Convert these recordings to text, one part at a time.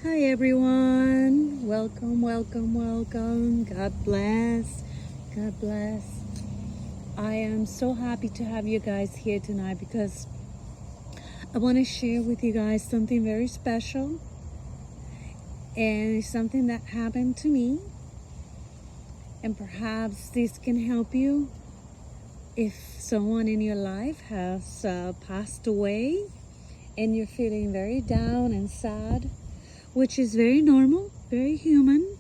Hi everyone. Welcome, welcome, welcome. God bless. God bless. I am so happy to have you guys here tonight because I want to share with you guys something very special, and it's something that happened to me, and perhaps this can help you if someone in your life has passed away and you're feeling very down and sad, which is very normal, very human.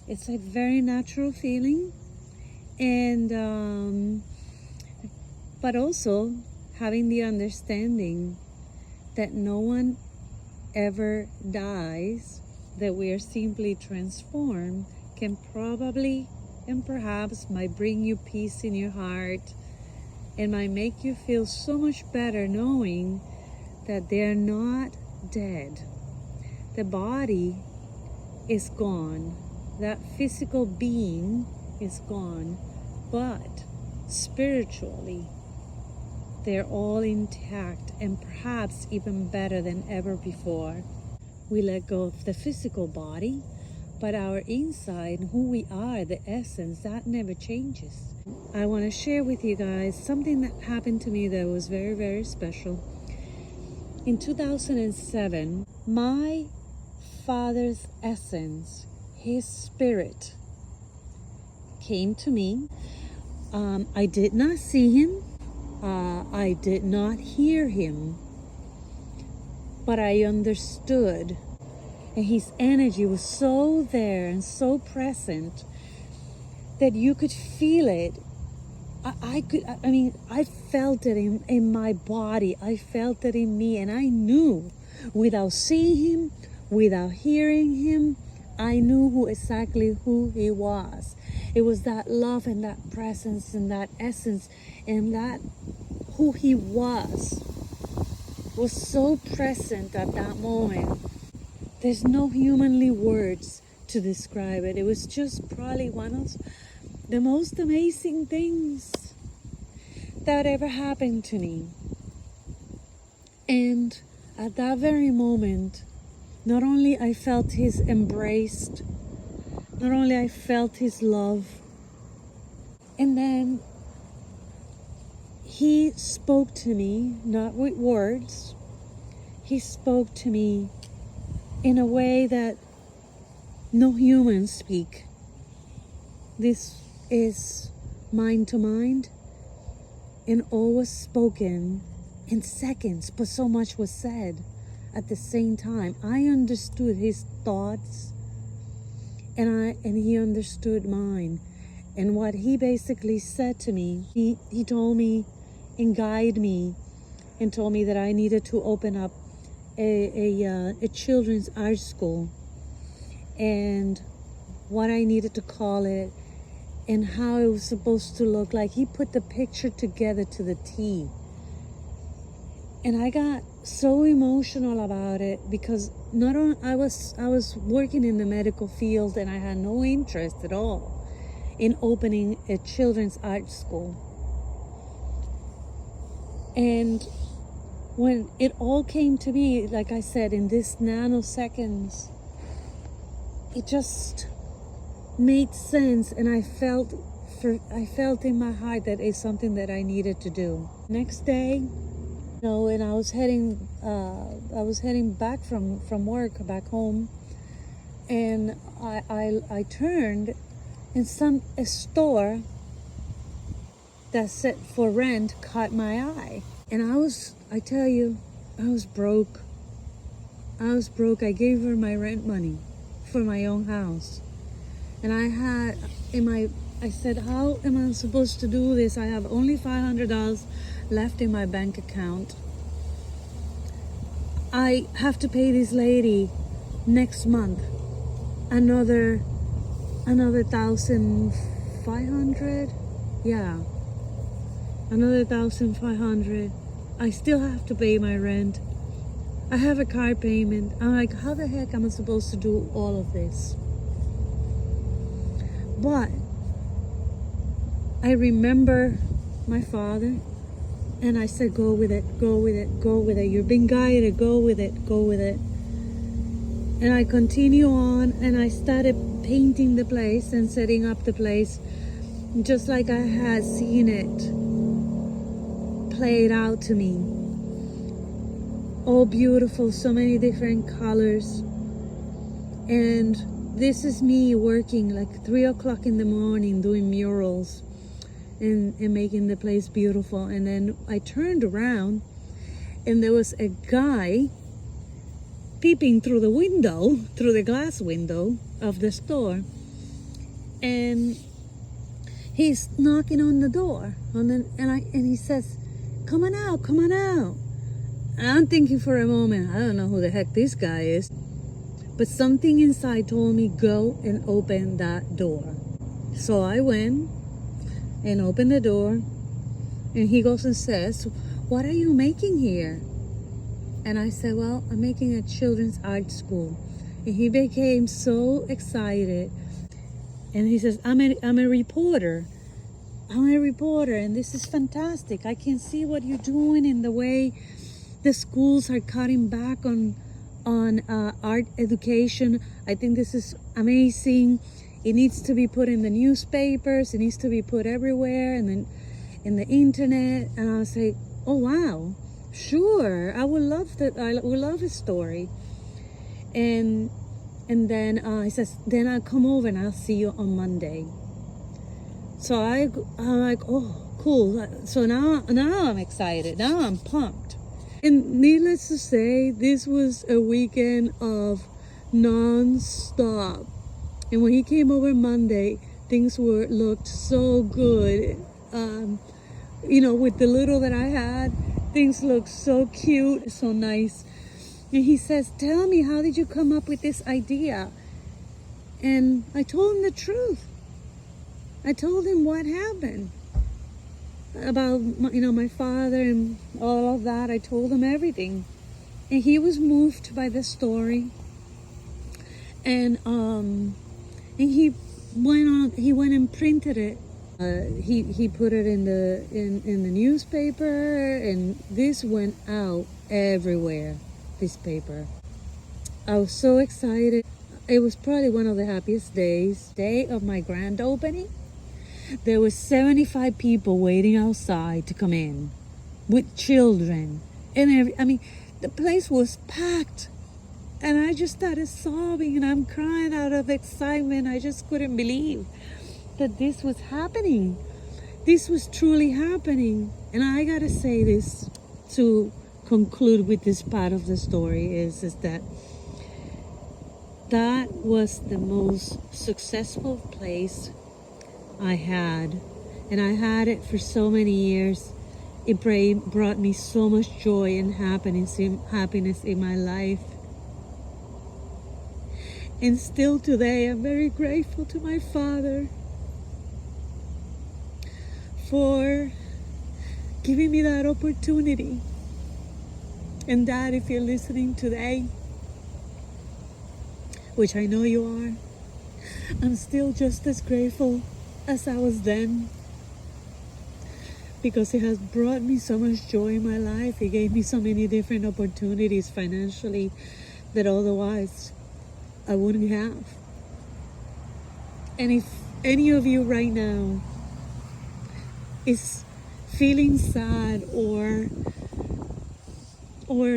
It's a very natural feeling. And but also having the understanding that no one ever dies, that we are simply transformed, can probably and perhaps might bring you peace in your heart and might make you feel so much better knowing that they're not dead. The body is gone, that physical being is gone, but spiritually they're all intact and perhaps even better than ever before. We let go of the physical body, but our inside, who we are, the essence, that never changes. I want to share with you guys something that happened to me that was very, very special. In 2007, my father's essence, his spirit, came to me. I did not see him. I did not hear him. But I understood. And his energy was so there and so present that you could feel it. I felt it in my body. I felt it in me. And I knew, without seeing him, without hearing him, I knew exactly who he was. It was that love and that presence and that essence and that who he was so present at that moment. There's no humanly words to describe it. It was just probably one of the most amazing things that ever happened to me. And at that very moment, not only I felt his embrace, not only I felt his love, and then he spoke to me, not with words, he spoke to me in a way that no humans speak. This is mind to mind, and all was spoken in seconds, but so much was said at the same time. I understood his thoughts, and he understood mine. And what he basically said to me, he told me and guided me and told me that I needed to open up a children's art school, and what I needed to call it and how it was supposed to look like. He put the picture together to the T. And I got so emotional about it because not only I was working in the medical field, and I had no interest at all in opening a children's art school. And when it all came to me, like I said, in this nanoseconds, it just made sense, and I felt in my heart that it's something that I needed to do. Next day, when I was heading back from work back home, and I turned, and a store that said for rent caught my eye, and I tell you, I was broke. I gave her my rent money for my own house, and I said, how am I supposed to do this? I have only $500 left in my bank account. I have to pay this lady next month another 1,500. Yeah, another 1,500. I still have to pay my rent. I have a car payment. I'm like, how the heck am I supposed to do all of this? But I remember my father, and I said, go with it, go with it, go with it. You're being guided, go with it, go with it. And I continue on, and I started painting the place and setting up the place just like I had seen it played out to me. All beautiful, so many different colors. And this is me working like 3 o'clock in the morning doing murals and making the place beautiful. And then I turned around and there was a guy peeping through the window, through the glass window of the store, and he's knocking on the door, and he says, "Come on out, come on out." And I'm thinking for a moment, I don't know who the heck this guy is, but something inside told me, go and open that door. So I went and opened the door, and he goes and says, "What are you making here?" And I said, "Well, I'm making a children's art school." And he became so excited. And he says, I'm a reporter. I'm a reporter, and this is fantastic. I can see what you're doing in the way the schools are cutting back on art education. I think this is amazing. It needs to be put in the newspapers. It needs to be put everywhere, and then in the internet. And I was like, "Oh wow, sure, I would love that. I would love a story." And then he says, "Then I'll come over and I'll see you on Monday." So I'm like, "Oh, cool." So now I'm excited. Now I'm pumped. And needless to say, this was a weekend of non-stop. And when he came over Monday, things looked so good. With the little that I had, things looked so cute, so nice. And he says, "Tell me, how did you come up with this idea?" And I told him the truth. I told him what happened about my father and all of that. I told him everything, and he was moved by the story. And he went and printed it. He put it in the newspaper, and this went out everywhere. This paper. I was so excited. It was probably one of the happiest day of my grand opening. There were 75 people waiting outside to come in with children, and the place was packed. And I just started sobbing, and I'm crying out of excitement. I just couldn't believe that this was happening. This was truly happening. And I gotta say this to conclude with this part of the story is that was the most successful place I had. And I had it for so many years. It brought me so much joy and happiness in my life. And still today, I'm very grateful to my father for giving me that opportunity. And Dad, if you're listening today, which I know you are, I'm still just as grateful as I was then, because it has brought me so much joy in my life. It gave me so many different opportunities financially that otherwise I wouldn't have. And if any of you right now is feeling sad or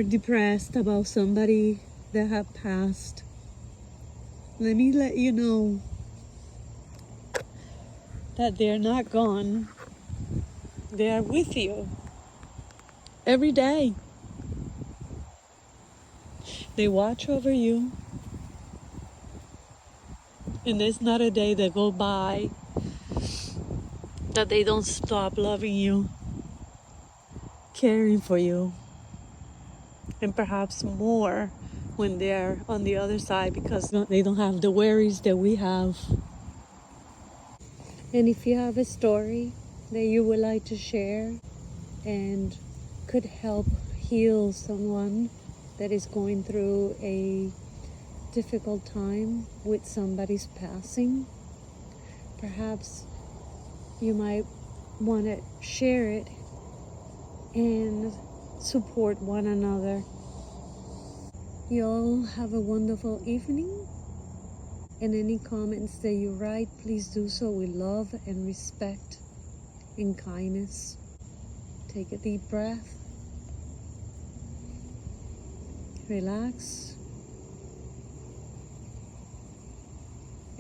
depressed about somebody that have passed, let me let you know that they're not gone. They are with you every day. They watch over you, and there's not a day that go by that they don't stop loving you, caring for you, and perhaps more when they're on the other side, because they don't have the worries that we have. And if you have a story that you would like to share and could help heal someone that is going through a difficult time with somebody's passing, perhaps you might want to share it and support one another. You all have a wonderful evening. And any comments that you write, please do so with love and respect and kindness. Take a deep breath. Relax.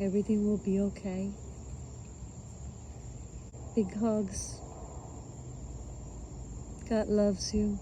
Everything will be okay. Big hugs. God loves you.